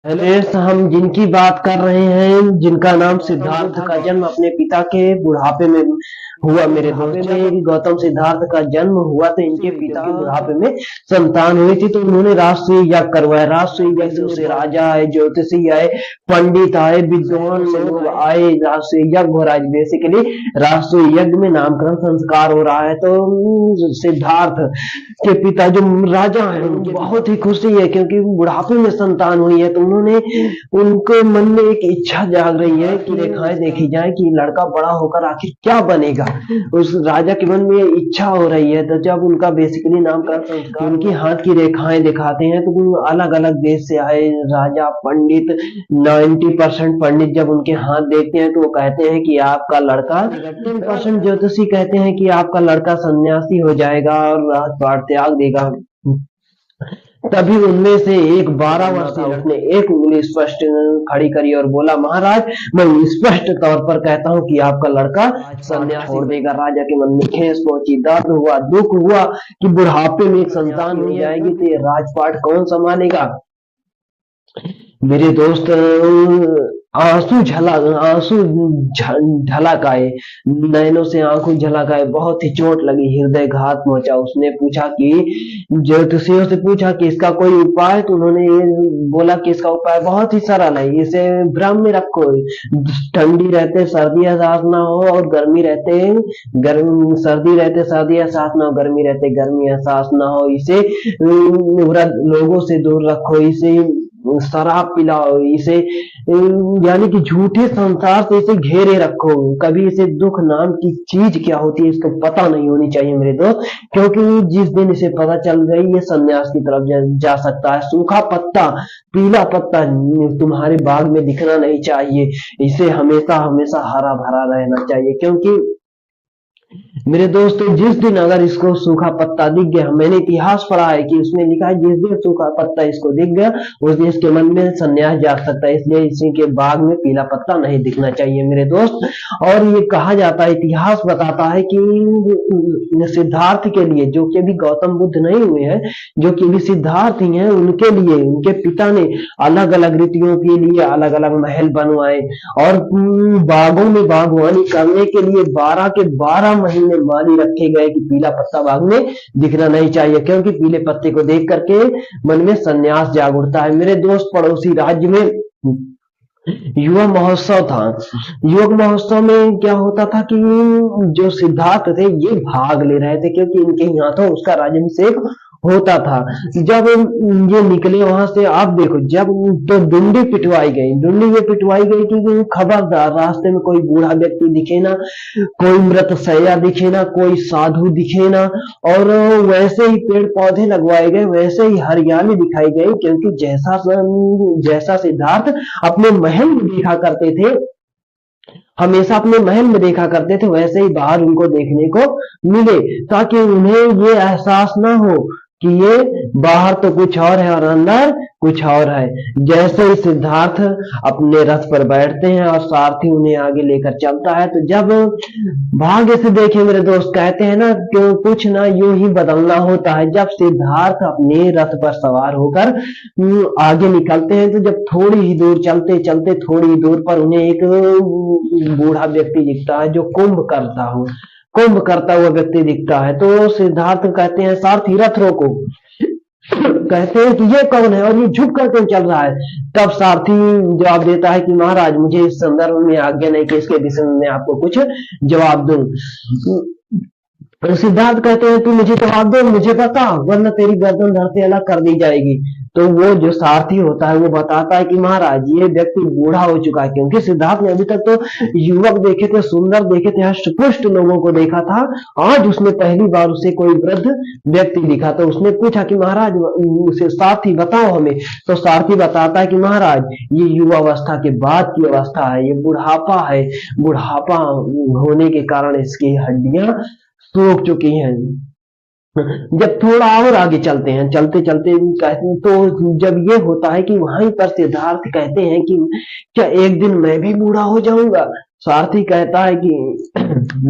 Hello, हम जिनकी बात कर रहे हैं जिनका नाम सिद्धार्थ का जन्म अपने पिता के बुढ़ापे में हुआ मेरे दोस्त। जब गौतम सिद्धार्थ का जन्म हुआ तो इनके पिता के बुढ़ापे में संतान हुई थी, तो उन्होंने राजसूय यज्ञ करवाया। राजसूय यज्ञ से राजा आए, ज्योतिषी आए, पंडित आए, विद्वान लोग आए। राजसूय यज्ञ हो रहा है, बेसिकली राजसूय यज्ञ में नामकरण संस्कार हो रहा है। तो सिद्धार्थ के पिता जो राजा हैं उनको बहुत ही खुशी है, क्योंकि बुढ़ापे में संतान हुई है। तो उन्होंने उनके मन में एक इच्छा जाग रही है कि रेखाएं देखी जाए कि लड़का बड़ा होकर आखिर क्या बनेगा। उस राजा के मन में ये इच्छा हो रही है। तो जब उनका बेसिकली नामकरण उनकी हाथ की रेखाएं दिखाते हैं, तो अलग अलग देश से आए राजा पंडित 90% पंडित जब उनके हाथ देखते हैं तो वो कहते हैं कि आपका लड़का 10% ज्योतिषी कहते हैं कि आपका लड़का सन्यासी हो जाएगा और राजपाट त्याग देगा। तभी उनमें से एक 12 वर्षीय लड़के ने एक उंगली स्पष्ट खड़ी करी और बोला, महाराज मैं स्पष्ट तौर पर कहता हूँ कि आपका लड़का संन्यास छोड़ देगा। राजा के मन में ठेस पहुंची, दर्द हुआ, दुख हुआ कि बुढ़ापे में एक संतान हो जाएगी तो ये राजपाट कौन संभालेगा। मेरे दोस्त आंसू झलक आए, नैनों से आंखों झलक आए, बहुत ही चोट लगी, हृदय घात पहुंचा। उसने पूछा कि ज्योतिषियों से पूछा कि इसका कोई उपाय। तो उन्होंने बोला कि इसका उपाय बहुत ही सरल है, इसे भ्रम में रखो। ठंडी रहते सर्दी एहसास ना हो और सर्दी रहते सर्दी एहसास ना हो, गर्मी रहते गर्मी एहसास ना हो। इसे वृद्ध लोगों से दूर रखो, इसे शराब पिलाओ, इसे यानी कि झूठे संसार से इसे घेरे रखो। कभी इसे दुख नाम की चीज क्या होती है इसको पता नहीं होनी चाहिए मेरे दोस्त, क्योंकि जिस दिन इसे पता चल गई ये सन्यास की तरफ जा सकता है। सूखा पत्ता, पीला पत्ता तुम्हारे बाग में दिखना नहीं चाहिए, इसे हमेशा हमेशा हरा भरा रहना चाहिए। क्योंकि मेरे दोस्तों जिस दिन अगर इसको सूखा पत्ता दिख गया, मैंने इतिहास पढ़ा है कि उसमें लिखा है जिस दिन सूखा पत्ता इसको दिख गया उस दिन इसके मन में सन्यास जाग सकता है। इसलिए इसी के बाग में पीला पत्ता नहीं दिखना चाहिए मेरे दोस्त। और ये कहा जाता है, इतिहास बताता है कि सिद्धार्थ के लिए, जो कि अभी गौतम बुद्ध नहीं हुए हैं, जो कि अभी सिद्धार्थ ही हैं, उनके लिए उनके पिता ने अलग अलग ऋतुओं के लिए अलग अलग महल बनवाए और बागों में बागवानी करने के लिए 12 के 12 महीने माली रखे गए कि पीला पत्ता बाग में दिखना नहीं चाहिए, क्योंकि पीले पत्ते को देख करके मन में सन्यास जाग उठता है। मेरे दोस्त पड़ोसी राज्य में युवा महोत्सव था। युवक महोत्सव में क्या होता था कि जो सिद्धार्थ थे ये भाग ले रहे थे, क्योंकि इनके यहाँ तो उसका राज्याभिषेक होता था। जब ये निकले वहां से, आप देखो, जब तो डुंडी ये पिटवाई गई कि खबरदार रास्ते में कोई बूढ़ा व्यक्ति दिखे ना, कोई मृत शैया दिखे ना, कोई साधु दिखे ना। और वैसे ही पेड़ पौधे लगवाए गए, वैसे ही हरियाली दिखाई गई, क्योंकि जैसा सिद्धार्थ अपने महल में देखा करते थे, हमेशा अपने महल में देखा करते थे, वैसे ही बाहर उनको देखने को मिले, ताकि उन्हें ये एहसास ना हो कि ये बाहर तो कुछ और है और अंदर कुछ और है। जैसे ही सिद्धार्थ अपने रथ पर बैठते हैं और सारथी उन्हें आगे लेकर चलता है, तो जब भाग्य से देखे मेरे दोस्त, कहते हैं ना क्यों कुछ ना यूं ही बदलना होता है। जब सिद्धार्थ अपने रथ पर सवार होकर आगे निकलते हैं, तो जब थोड़ी ही दूर चलते चलते थोड़ी ही दूर पर उन्हें एक बूढ़ा व्यक्ति दिखता है जो कुंभ करता हुआ व्यक्ति दिखता है। तो सिद्धार्थ कहते हैं, सारथी रथ रोको। कहते हैं कि ये कौन है और ये झुक कर क्यों चल रहा है। तब सारथी जवाब देता है कि महाराज मुझे इस संदर्भ में आज्ञा नहीं कि इसके विषय में मैं आपको कुछ जवाब दूं। तो सिद्धार्थ कहते हैं, तू मुझे जवाब दो, मुझे बता, वरना तेरी गर्दन धड़ से अलग कर दी जाएगी। तो वो जो सारथी होता है वो बताता है कि महाराज ये व्यक्ति बूढ़ा हो चुका है, क्योंकि सिद्धार्थ ने अभी तक तो युवक देखे थे, सुंदर देखे थे, हष्टपुष्ट लोगों को देखा था। आज उसने पहली बार उसे कोई वृद्ध व्यक्ति दिखा। तो उसने पूछा कि महाराज उसे सारथी बताओ हमें। तो सारथी बताता है कि महाराज ये युवावस्था के बाद की अवस्था है, ये बुढ़ापा है, बुढ़ापा होने के कारण इसकी हड्डियां सूख चुकी हैं। जब थोड़ा और आगे चलते हैं, चलते चलते कहते हैं, तो जब ये होता है कि वहीं पर सिद्धार्थ कहते हैं कि क्या एक दिन मैं भी बूढ़ा हो जाऊंगा? सारथी कहता है कि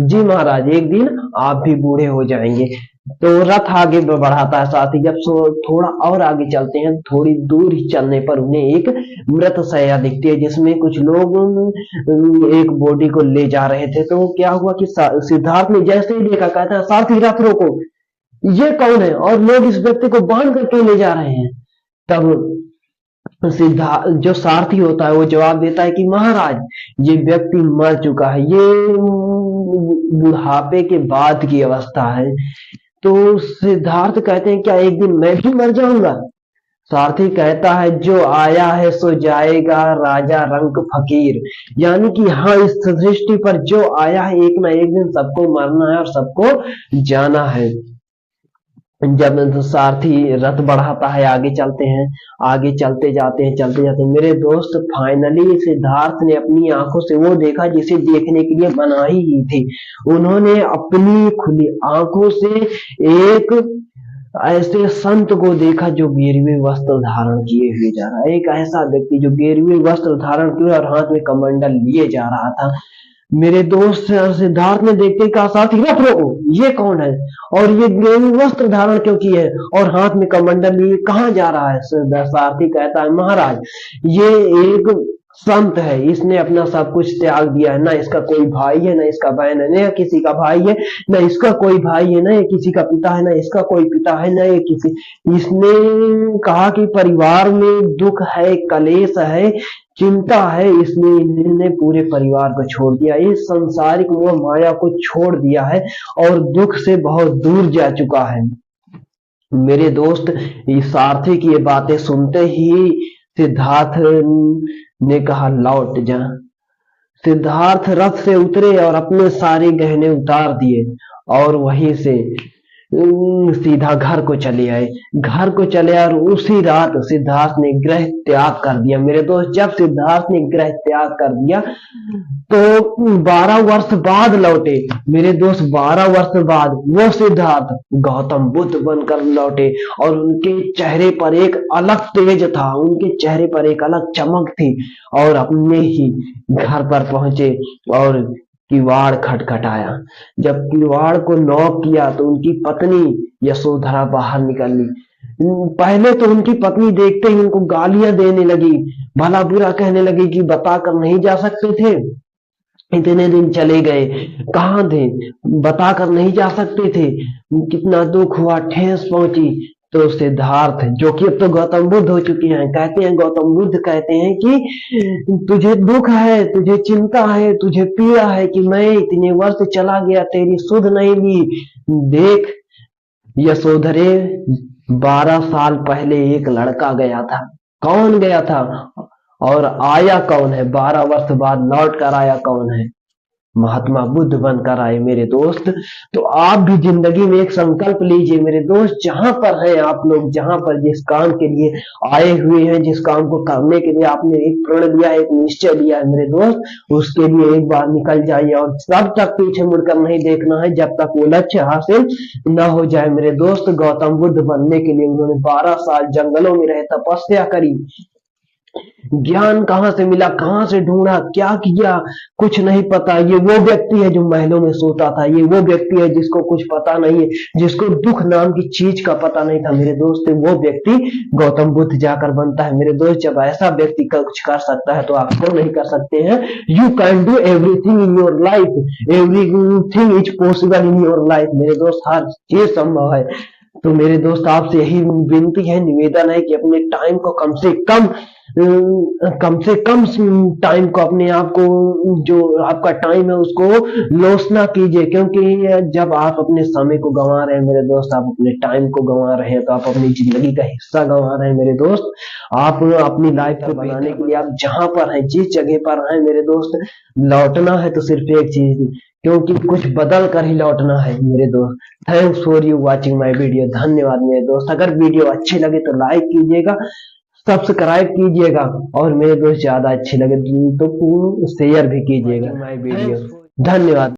जी महाराज, एक दिन आप भी बूढ़े हो जाएंगे। तो रथ आगे बढ़ाता है सारथी। जब थोड़ा और आगे चलते हैं, थोड़ी दूर ही चलने पर उन्हें एक मृत शैया दिखती है, जिसमें कुछ लोग एक बॉडी को ले जा रहे थे। तो क्या हुआ कि सिद्धार्थ ने जैसे ही देखा, कहता है सारथी रथ रोको, ये कौन है और लोग इस व्यक्ति को बांध कर क्यों ले जा रहे हैं? तब सिद्धार्थ, जो सारथी होता है, वो जवाब देता है कि महाराज, ये व्यक्ति मर चुका है, ये बुढ़ापे के बाद की अवस्था है। तो सिद्धार्थ कहते हैं क्या एक दिन मैं भी मर जाऊंगा? सारथी कहता है जो आया है सो जाएगा, राजा रंक फकीर। यानी कि हाँ, इस सृष्टि पर जो आया है एक ना एक दिन सबको मरना है और सबको जाना है। जब सारथी रथ बढ़ाता है, आगे चलते हैं, आगे चलते जाते हैं, चलते जाते हैं मेरे दोस्त, फाइनली सिद्धार्थ ने अपनी आंखों से वो देखा जिसे देखने के लिए बनाई ही थी। उन्होंने अपनी खुली आंखों से एक ऐसे संत को देखा जो गेरुए वस्त्र धारण किए हुए जा रहा है। एक ऐसा व्यक्ति जो गेरुए वस्त्र धारण किए और हाथ में कमंडल लिए जा रहा था। मेरे दोस्त सिद्धार्थ ने देखते ही कहा साथी रथ रोको, ये कौन है और ये गेरुए वस्त्र धारण क्यों किए है और हाथ में कमंडल लिए कहाँ जा रहा है? सारथी कहता है महाराज, ये एक संत है, इसने अपना सब कुछ त्याग दिया है। ना इसका कोई भाई है, ना इसका बहन है, ना किसी का भाई है, ना इसका कोई भाई है, ना ये किसी का पिता है, ना इसका कोई पिता है, ना ये किसी। इसने कहा कि परिवार में दुख है, कलेश है, चिंता है, इसलिए इन्होंने पूरे परिवार को छोड़ दिया, इस सांसारिक मोह माया को छोड़ दिया है और दुख से बहुत दूर जा चुका है। मेरे दोस्त, इस सारथी की ये बातें सुनते ही सिद्धार्थ ने कहा लौट जा। सिद्धार्थ रथ से उतरे और अपने सारे गहने उतार दिए और वहीं से सीधा घर को चले आए। घर को चले और उसी रात सिद्धार्थ ने गृह त्याग कर दिया। मेरे दोस्त, जब सिद्धार्थ ने गृह त्याग कर दिया तो 12 वर्ष बाद लौटे। मेरे दोस्त, 12 वर्ष बाद वो सिद्धार्थ गौतम बुद्ध बनकर लौटे और उनके चेहरे पर एक अलग तेज था, उनके चेहरे पर एक अलग चमक थी और अपने ही घर पर पहुंचे और किवाड़ खटखटाया। जब किवाड़ को नॉक किया तो उनकी पत्नी यशोधरा बाहर निकली। पहले तो उनकी पत्नी देखते ही उनको गालियां देने लगी, भला बुरा कहने लगी कि बताकर नहीं जा सकते थे, इतने दिन चले गए, कहाँ थे, बताकर नहीं जा सकते थे, कितना दुख हुआ, ठेस पहुंची। तो सिद्धार्थ, जो कि अब तो गौतम बुद्ध हो चुके हैं, कहते हैं, गौतम बुद्ध कहते हैं कि तुझे दुख है, तुझे चिंता है, तुझे पीड़ा है कि मैं इतने वर्ष चला गया, तेरी सुध नहीं ली। देख यशोधरे, 12 साल पहले एक लड़का गया था। कौन गया था और आया कौन है? 12 वर्ष बाद लौट कर आया कौन है? महात्मा बुद्ध बनकर आए। मेरे दोस्त, तो आप भी जिंदगी में एक संकल्प लीजिए मेरे दोस्त, जहां पर हैं आप लोग, जहां पर जिस काम के लिए आए हुए हैं, जिस काम को करने के लिए आपने एक प्रण लिया, एक निश्चय लिया है मेरे दोस्त, उसके लिए एक बार निकल जाइए और तब तक पीछे मुड़कर नहीं देखना है जब तक वो लक्ष्य हासिल न हो जाए। मेरे दोस्त, गौतम बुद्ध बनने के लिए उन्होंने 12 साल जंगलों में रहे, तपस्या करी, ज्ञान कहां से मिला, कहां से ढूंढा, क्या किया, कुछ नहीं पता। ये वो व्यक्ति है जो महलों में सोता था, ये वो व्यक्ति है जिसको कुछ पता नहीं है, जिसको दुख नाम की चीज का पता नहीं था। मेरे दोस्त, वो व्यक्ति गौतम बुद्ध जाकर बनता है। मेरे दोस्त, जब ऐसा व्यक्ति कुछ कर सकता है तो आप क्यों नहीं कर सकते हैं? You can do everything in your life, everything is possible in your life. मेरे दोस्त, हर चीज संभव है। तो मेरे दोस्त, आपसे यही विनती है, निवेदन है कि अपने टाइम को कम से कम टाइम को, अपने आप को, जो आपका टाइम है उसको लॉस ना कीजिए, क्योंकि जब आप अपने समय को गंवा रहे हैं मेरे दोस्त, आप अपने टाइम को गंवा रहे हैं, तो आप अपनी जिंदगी का हिस्सा गंवा रहे हैं मेरे दोस्त। आप अपनी लाइफ को बनाने के लिए आप जहां पर हैं, जिस जगह पर हैं मेरे दोस्त, लौटना है तो सिर्फ एक चीज, क्योंकि कुछ बदल कर ही लौटना है मेरे दोस्त। Thanks for you watching my video. धन्यवाद मेरे दोस्त। अगर वीडियो अच्छी लगे तो लाइक कीजिएगा, सब्सक्राइब कीजिएगा और मेरे दोस्त ज्यादा अच्छी लगे तो शेयर भी कीजिएगा माय वीडियो। धन्यवाद।